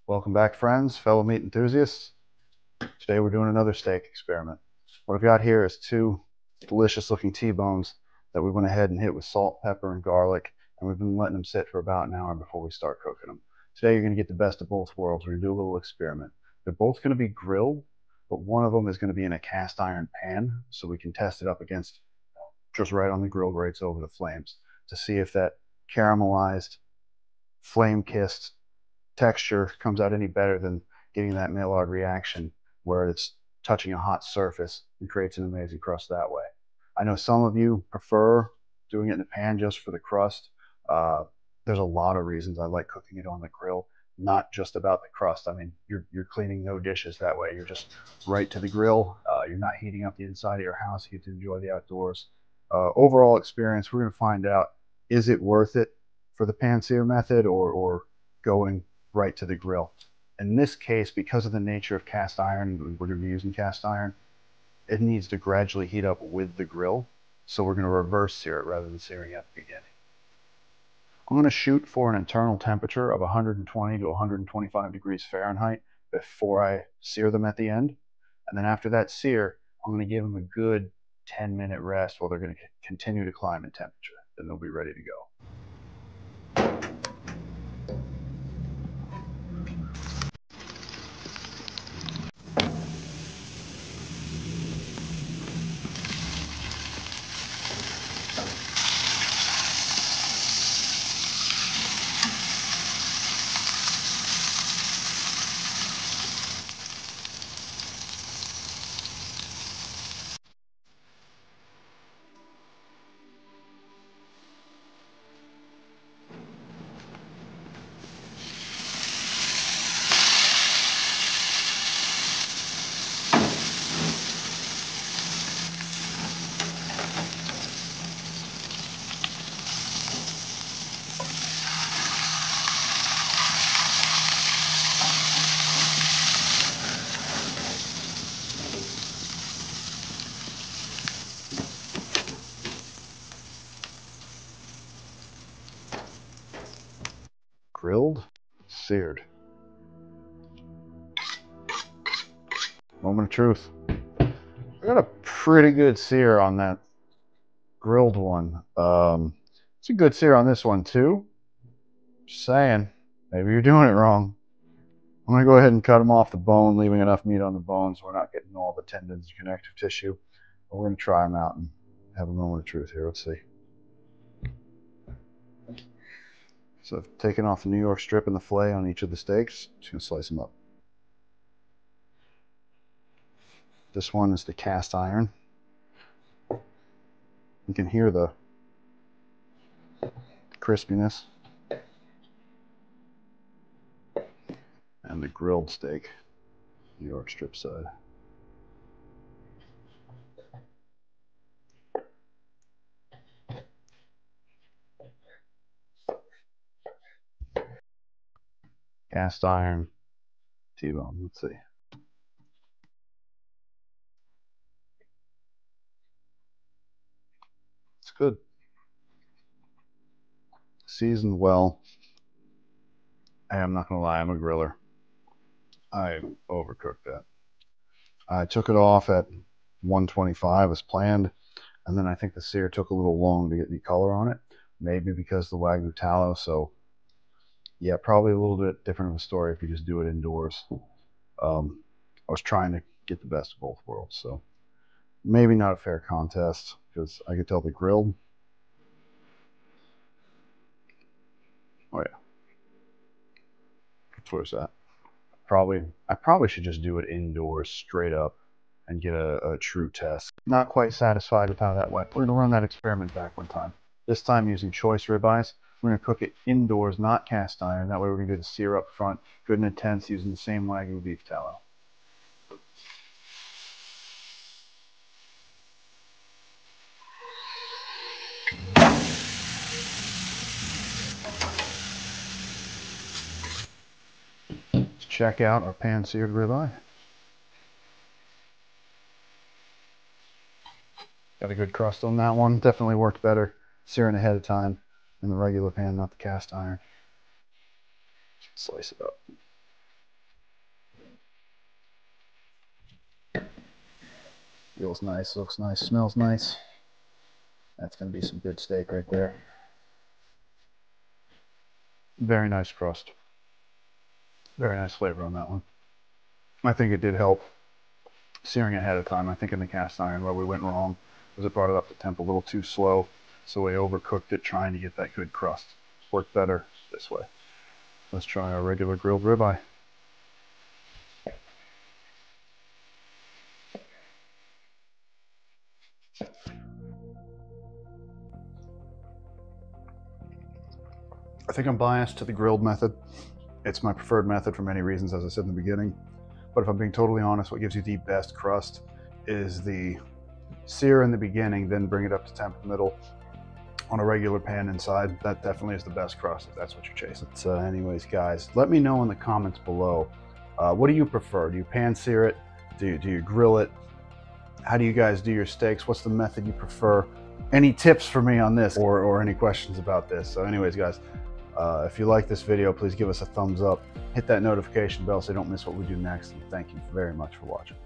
Welcome back, friends, fellow meat enthusiasts. Today we're doing another steak experiment. What I've got here is two delicious looking T-bones that we went ahead and hit with salt, pepper, and garlic, and we've been letting them sit for about an hour before we start cooking them. Today you're going to get the best of both worlds. We're going to do a little experiment. They're both going to be grilled, but one of them is going to be in a cast iron pan, so we can test it up against just right on the grill grates over the flames to see if that caramelized, flame-kissed texture comes out any better than getting that Maillard reaction where it's touching a hot surface and creates an amazing crust that way. I know some of you prefer doing it in the pan just for the crust. There's a lot of reasons I like cooking it on the grill, not just about the crust. I mean, you're cleaning no dishes that way. You're just right to the grill. You're not heating up the inside of your house. You get to enjoy the outdoors. Overall experience, we're going to find out, is it worth it for the pan sear method or going right to the grill. In this case, because of the nature of cast iron, we're going to be using cast iron, it needs to gradually heat up with the grill. So we're going to reverse sear it rather than searing at the beginning. I'm going to shoot for an internal temperature of 120 to 125 degrees Fahrenheit before I sear them at the end. And then after that sear, I'm going to give them a good 10-minute rest while they're going to continue to climb in temperature. Then they'll be ready to go. Grilled, seared. Moment of truth. I got a pretty good sear on that grilled one. It's a good sear on this one too. Just saying, maybe you're doing it wrong. I'm going to go ahead and cut them off the bone, leaving enough meat on the bones. We're not getting all the tendons and connective tissue. But we're going to try them out and have a moment of truth here. Let's see. So I've taken off the New York strip and the fillet on each of the steaks. Just going to slice them up. This one is the cast iron. You can hear the crispiness. And the grilled steak, New York strip side. Cast iron T-bone. Let's see. It's good. Seasoned well. I'm not gonna lie, I'm a griller. I overcooked that. I took it off at 125 as planned, and then I think the sear took a little long to get any color on it. Maybe because the Wagyu tallow. So yeah, probably a little bit different of a story if you just do it indoors. I was trying to get the best of both worlds, so maybe not a fair contest because I could tell the grilled. Oh yeah, that's where it's at. I probably should just do it indoors straight up and get a true test. Not quite satisfied with how that went. We're gonna run that experiment back one time. This time using choice ribeyes. We're gonna cook it indoors, not cast iron. That way we're gonna do the sear up front, good and intense, using the same Wagyu beef tallow. Let's check out our pan seared ribeye. Got a good crust on that one. Definitely worked better searing ahead of time in the regular pan, not the cast iron. Slice it up. Feels nice, looks nice, smells nice. That's going to be some good steak right there. Very nice crust. Very nice flavor on that one. I think it did help searing ahead of time. I think in the cast iron where we went wrong was it brought it up to temp a little too slow, so we overcooked it trying to get that good crust. Worked better this way. Let's try our regular grilled ribeye. I think I'm biased to the grilled method. It's my preferred method for many reasons, as I said in the beginning. But if I'm being totally honest, what gives you the best crust is the sear in the beginning, then bring it up to temp in the middle on a regular pan inside. That definitely is the best crust if that's what you're chasing. So anyways, guys, let me know in the comments below. What do you prefer? Do you pan sear it? Do you grill it? How do you guys do your steaks? What's the method you prefer? Any tips for me on this or any questions about this? So anyways, guys, if you like this video, please give us a thumbs up. Hit that notification bell so you don't miss what we do next. And thank you very much for watching.